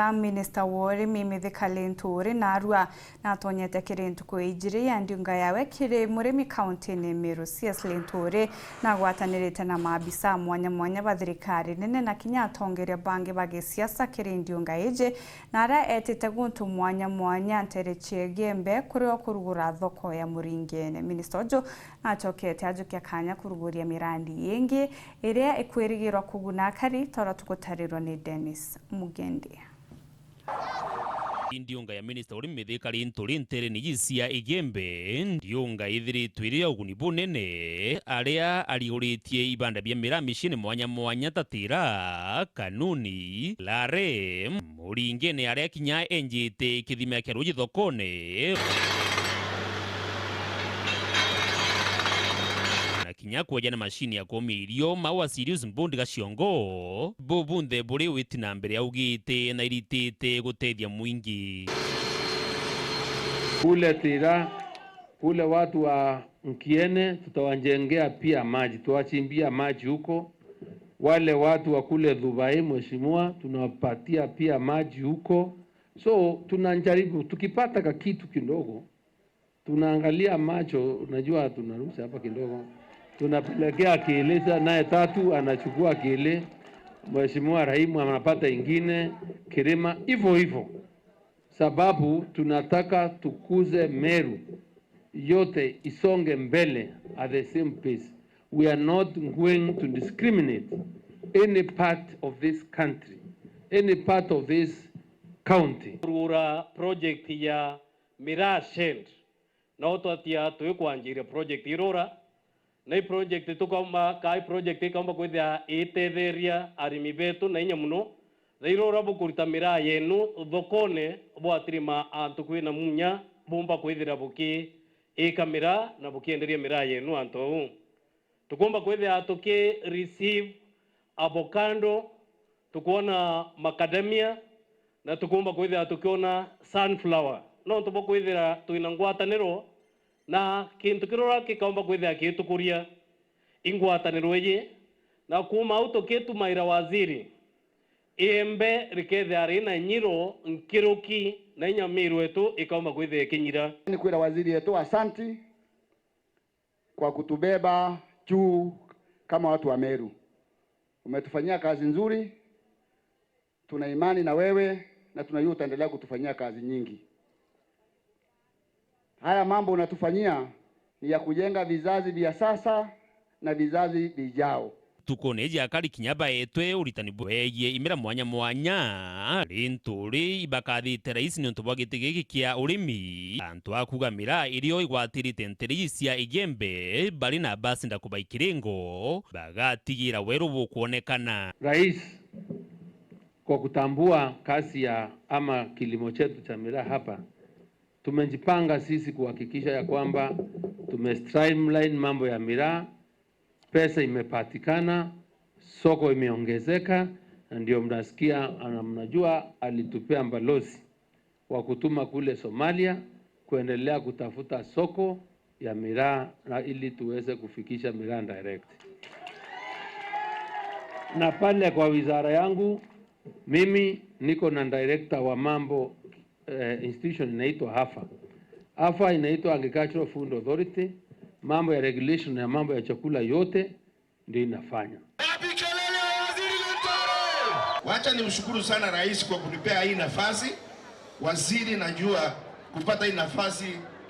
Minister wori Mithika Linturi narua natonyete kirintu kuijiri yandunga yawe kiri murimi county ni Meru. CS Linturi nagwatanirite na maabisa mwanya ba thirikari nene na kinya atongeria bangi bagisiasa kiri ndunga ije nara etete guntu mwanya nterechie gembe kuri okurugura thoko ya Muringene. Minister ojo nachokete ajukia kanya kuruguria mirandi yengi iria ikwirigirwa kuguna kari tora tukutarirwa ni Dennis Mugendi. Ndiunga ya Minister uri Mithika Linturi ntere nigisia igembe ndiunga ithiritwe iria uguni bunene aria ariuritie ibanda bia miramishine mwanya tatira kanuni lare Muringene aria kinya enjite kithima kia ruji thokone kinya kwajana mashini ya komirio mawa Sirius Mbundi Gaciongo bubunthe buri witina mbere augite na iritite gutethia mwingi kule Tira kule watu wa Nkiene tutawajengea pia maji, tuwachimbia maji huko. Wale watu wa kule Dubai mheshimiwa tunawapatia pia maji huko. So tunajaribu tukipata kitu kidogo tunaangalia macho, unajua tunarusha hapa kidogo tunapelekea Kieleza naye tatu anachukua Kiele, mheshimiwa Raimu anapata ingine Kirima, hivyo sababu tunataka tukuze Meru yote isonge mbele at the same pace. We are not going to discriminate any part of this country, any part of this county. Rura project ya Mirashend na ototia tuyukwanjira project irora na project tukoma kai project ikamba kwithia itetheria arimi betu na inya muno zairora bukurita mira yenu thokone bwatirima antu kwina munya bumba kwithira buki ikamira na bukienderia mira yenu antu tukomba kwithia tuki receive avocado tukona macadamia na tukomba kwithia tukiona sunflower no tubokwithira tuina ngwataniro na kintu kirora kikaomba kwithia kitukuria ingwataniro ye na kuma auto ketu maira waziri embe rikethe arina nyiro nkiruki na inya miru etu ikaomba kwithia kinyira. Ni kwira waziri yetu asanti kwa kutubeba juu kama watu wa Meru. Umetufanyia kazi nzuri, tuna imani na wewe na tunajua utaendelea kutufanyia kazi nyingi. Haya mambo unatufanyia ni ya kujenga vizazi vya sasa na vizazi vijao. Tukoneje akari kinyaba etwe uritani bweye imira mwanya Linturi ibakathite rais ni ntubagite giki kia urimi antu akugamira irio igwatirite nterisia igembe bali na basi ndakubaikirengo bagatigira weru bukuonekana. Rais kwa kutambua kasi ya ama kilimo chetu cha miraa hapa, tumejipanga sisi kuhakikisha ya kwamba streamline mambo ya miraa, pesa imepatikana, soko imeongezeka, na ndio mnasikia mnajua alitupea balozi wa kutuma kule Somalia kuendelea kutafuta soko ya miraa na ili tuweze kufikisha miraa direct. Na pale kwa wizara yangu mimi niko na director wa mambo institution inaitwa HAFA. HAFA inaitwa Agricultural Food Authority. Mambo ya regulation ya mambo ya chakula yote ndio inafanya. Wacha nimshukuru sana rais kwa kunipea hii nafasi. Waziri, najua kupata hii nafasi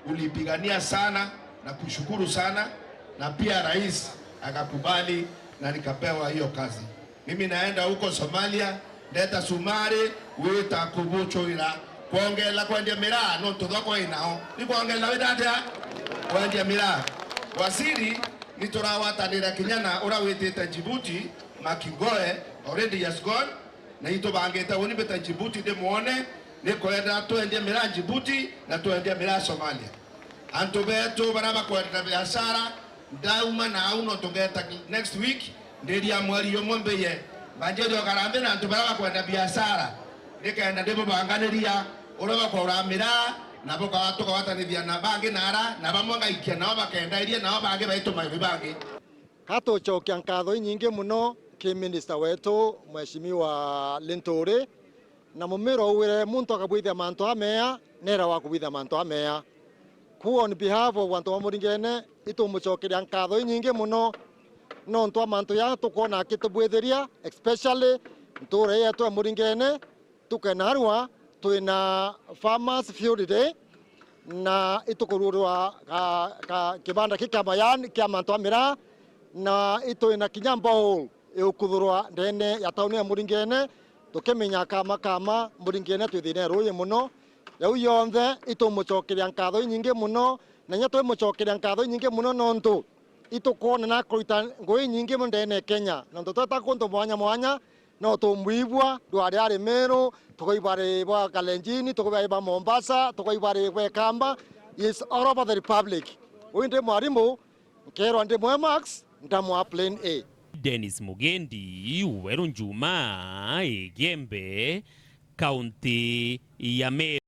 ulipigania sana na kushukuru sana, na pia rais akakubali na nikapewa hiyo kazi. Mimi naenda huko Somalia, ndeta sumari wita kubucho ila kuongela kwendia miraa no tuthoko inao ni kuongela widatia kwendia miraa. Waziri niturawatanira kinyana ura witite Djibouti Makingoe already has gone na itobangeta woni beta Djibouti de muone ni kwenda tuendie miraa Djibouti na tuendie miraa Somalia. Antu betu baraba kwenda biashara ndauma na auno tungeta next week ndia mwali yomombeye banjedo karambe na antu baraba kwenda biashara nikaenda ndebo banganiria uraba kwa uramira na boka watu kwa watanithia na bangi nara na bamwanga ikia nao bakenda iria nao bangi baituma bangi Hato chokia nkatho nyingi muno ki minister wetu mheshimiwa Linturi na mumiro uwire muntu akabwithia manto amea nera wa kubwithia manto amea ku on behalf of wantu wa Muringene itumucokeria nkatho nyingi muno no ntwa manto ya tukona kitubwithiria especially nture yetu ya Muringene tukenarwa twina farmers field day na itukururwa ka kibanda kikamayani kia manto amera na itwina kinyamba hole ikuthurwa ndene ya tauni ya Muringene tukimenya kama Muringene twithine ruyi muno yau yonthe itumucokeria nkatho nyingi muno na nya twimucokeria nkatho nyingi muno nontu itukona na kuita ngui nyingi ndene Kenya na tutata kuntu mwanya no tumwibwa ndwari ari Meru tukoibare bwa Kalenjini tukoibare Mombasa tukoibare bwa Kamba is all over the republic winde mwarimu kero ande mwe Max ndamwa Plan A. Dennis Mugendi, Weru Njuma, Igembe, Kaunti ya Meru.